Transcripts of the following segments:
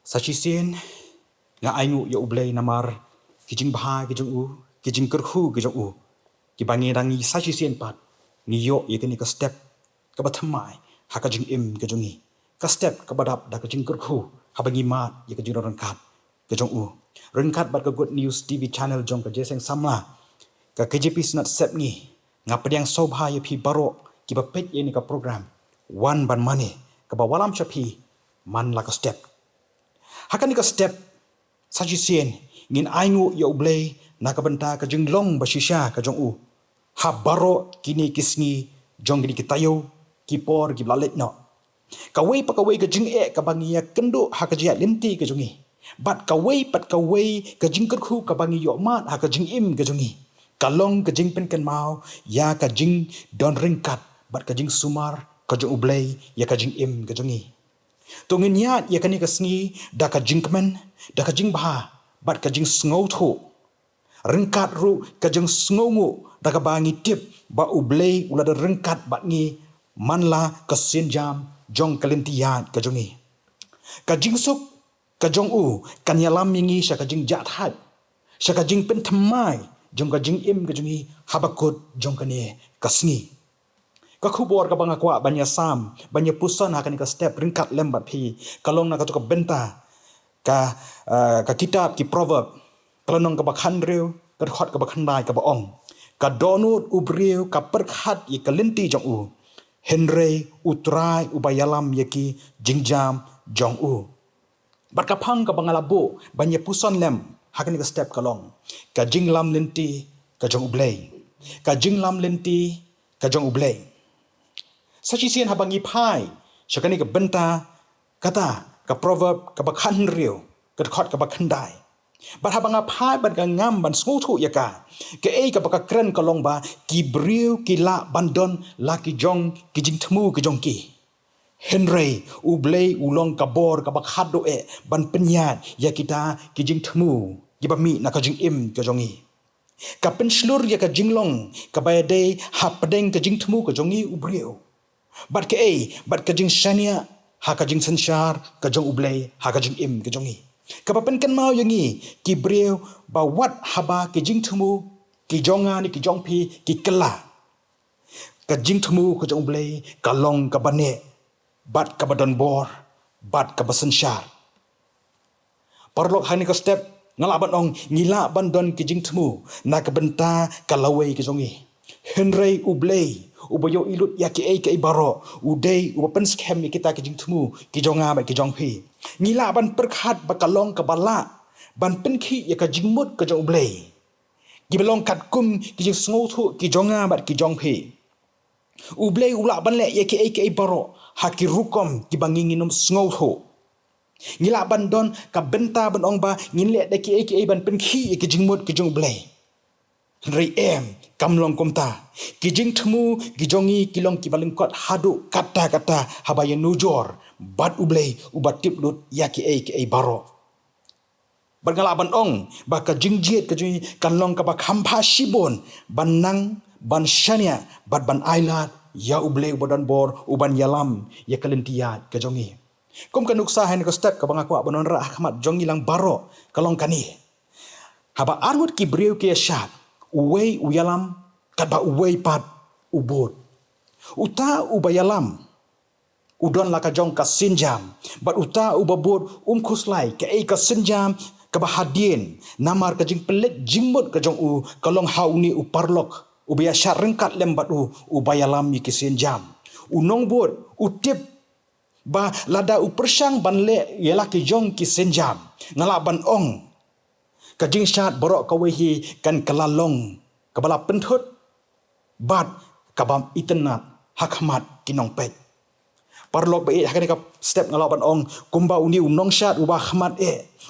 Sachisen nga aingu ya ublay namar kijing baha kijing u kijing kerhu kijing u kibangi rangi sachisen pat niyo yekini ka step ka bathamai ha ka jing im kijungi ka step ka badap da ka jing kerhu ha bangi mat ye ka jing rangkat kijing u rangkat bat ka good news tv channel jong ka jeseng samla ka KJP snat sep ni nga pediang sobha ye phi baro ki ba pet ye ni ka program one ban money ka ba walam chapi man la ka step hakan ka step sajisien ngin aingu ya ublay nakabenta ka jinglong basisha ka jong u ha baro kini kisngi jong gidi kitayo kipor giblalet no kawai pakawai ka jing e ka bangia kendo ha ka jia linti ka jongi bat kawai pat kawai ka jing kerhu ka bangi yo mat ha ka jing im ka jongi kalong ka jing pen kan mau ya ka jing don ringkat bat ka jing sumar ka jong ublay ya ka jing im ka jongi tungin yat ya kani kasngi da ka jingkmen da ka jing baha bat ka jing sngow tho rengkat ru ka jing sngongu da ka bangi tip ba ublay ulada rengkat bat ngi manla ka sinjam jong kalintiyat ka jongi ka jing suk ka jong u kan yalam mingi sha ka jing jat hat sha ka jing pen thamai jong ka jing im ka jongi habakut jong kani kasngi ka khubor ka banga kwa banya sam banya pusan hakan ka step ringkat lembat phi kalong na ka to ka benta ka kitab ki proverb kalong ka bakhan reu ka khot ka bakhan dai ka ba ong ka donut ubriu ka perkhat ye kalinti jong u henry utrai ubayalam yeki jingjam jong u bat ka phang ka bangalabu banya pusan lem hakan ka step kalong ka jinglam linti ka jong ublay ka jinglam linti ka jong ublay Sachisen habangi pai shakani ka benta kata ka proverb ka bakhan riu ka khot ka bakhan dai bat habanga pai ban ka ngam ban smu thu yaka ke ei ka baka kren ka long ba ki briu ki la bandon la ki jong ki jing thmu ki jong ki henry ublay ulong ka bor ka bakhat do e ban penyat ya kita ki jing thmu ki ba mi na ka jing im ka jongi ka pen slur ya ka jinglong ka ba de ha padeng ka jing thmu ka jongi ubriu bat ke ei bat ka jing shania ha ka jing sanshar ka jong ublay ha ka jing im ka jongi ka pa pen kan mau yangi ki breu ba wat haba ki jing thumu ki jonga ni ki jong phi ki kala ka jing thumu ka jong ublay ka long ka bane bat ka badon bor bat ka basanshar parlok hani ka step ngala ban ong ngila ban don ki jing thumu na ka benta ka lawai ki jongi henry ublay ubayo ilut ya ki ai baro udai uban scam kita ki jing thumu ki jonga ba ki jong phi ngila ban perkhat ba kalong ka bala ban penki ya ka jingmut ka jong ublay ki belong kat kum ki jing sngow thu ki jonga ba ki jong phi ublay ula ban le ya ki ai baro ha ki rukom ki banginginum sngow thu ngila ban don ka benta ban ong ba ngin le da ki ai ban penki ki jingmut ki jong ublay rei em kamlong komta kijing thmu gijongi kilong kibalingkot hadu kata habaya nujor bat ublay ubat tiplut yaki ai baro bangala ban ong ba ka jingjiet ka jui kanlong ka ba khampa shibon banang ban shania bat ban ailat ya ublay bodan bor uban yalam ya kalentiyat ka jongi kom ka nuksa hen ka step ka banga kwa banon ra ahmat jongi lang baro kalong kani haba arwut ki breu ke shat uwei uyalam kaba uwei pat ubot uta ubayalam udon la ka jong ka sinjam bat uta ubabot khuslai ka ei ka sinjam ka bahadien namar ka jing pelet jingmot ka jong u kalong hauni uparlok ubaya sharengkat lembat ubayalam ni ki sinjam unong bot utip ba lada upersang banle yela ki jong ki sinjam ngala ban ong ka jing shat borok ka wehi kan kalalong kabala penthut bat kabam itnat hakmat kinong pet parlok be hakani ka step ngala ban ong kumba uni unong shat uba khmat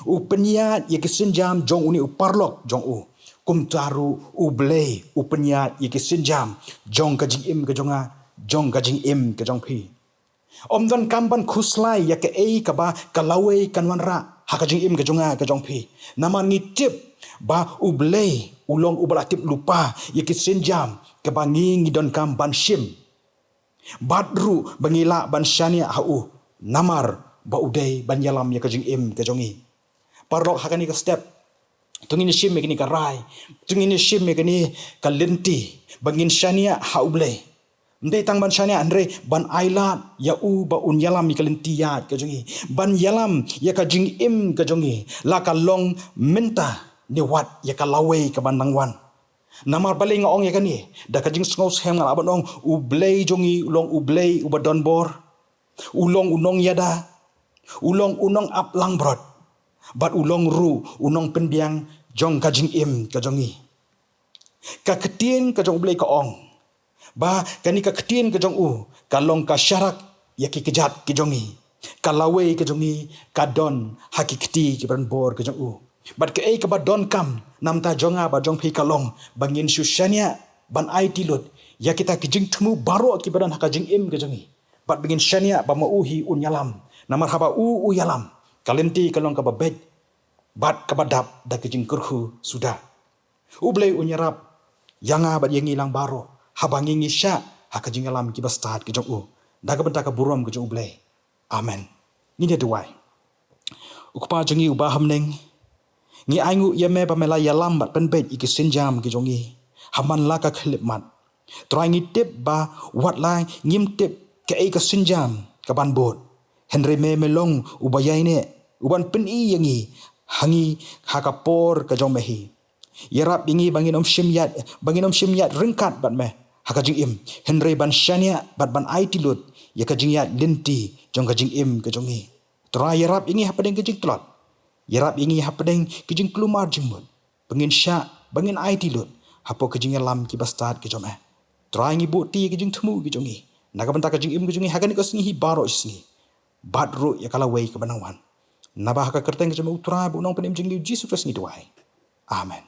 u penyat ye kisinjam jong uni uparlok jong u kumtaru ublay u penyat ye kisinjam jong ka jing im ka jonga jong ka jing im ka jong phi omdon kamban khuslai ya ke ei ka ba kalawe kanwanra hakajing im ka jonga ka jong phi naman ni tip ba ublay ulong ubalatif lupa ye kisinjam ka bangi ngidon kam ban shim badru bangila ban shania hau namar ba udai ban yalam ya kajing im kajongi parlok hakani ka step tungin shim me kini ka rai tungin shim me kini ka lenti bangin shania ha ublei ndai tang ban shania andre ban ailat ya u ba un yalam mi kalenti ya kajongi ban yalam ya kajing im kajongi la ka long minta ni wat ya ka lawe ka ban nangwan namar baling ong ya kani da kajing ngos hem ngal abanong ublei jongi ulong ublei ubadon bor ulong unong yada ulong unong ap langbrot bat ulong ru unong pendiang jong kajing im kajongi ka ketien kajong ublei ka ong ba kani ka ketien kajong u kalong ka syarak ya ki kejat kejongi kalawe kejongi kadon hakikti ki ban bor kajong u bat ke ka badon kam namta jonga ba jong phi kalong bangin sushania ban ai tilut ya kita kijing temu baro ki badan hakajing im kejongi bat bangin shania ba mau hi un yalam namar haba u yalam kalenti kalong ka babet bat ka badap da kijing kurhu sudah ublei unyarap yanga bat yengi lang baro habangi ngisha hakajing yalam ki bastad kijong u daga benta ka burom kijong ublei amen ni dia duai ukpa jengi ubaham neng ngi aingu yame pamela yalam bat penbet iki sinjam ki jongi haman la ka khlip mat try ngi tip ba wat lai ngim tip ke ai ka sinjam ka ban bot henry me melong ubayai ne uban pen i yangi hangi hakapor ka jong mehi yarap ingi bangin om shimyat ringkat bat me hakajing im henry ban shania bat ban ai tilut ya kajing yat linti jong kajing im ka jongi try yarap ingi hapadeng kajing tlot yarap ingi hapadeng kijing kelumar jengmut bangin syak bangin ai tilut hapo kijing lam ki bastad ki jome try ngi bukti kijing temu ki jongi naga benta kijing im ki jongi hagan ko singi baro singi badru ya kala wei ke banawan nabah ka kerteng ki jome utra bu nong penim jing Jesus Christ ni tuai amen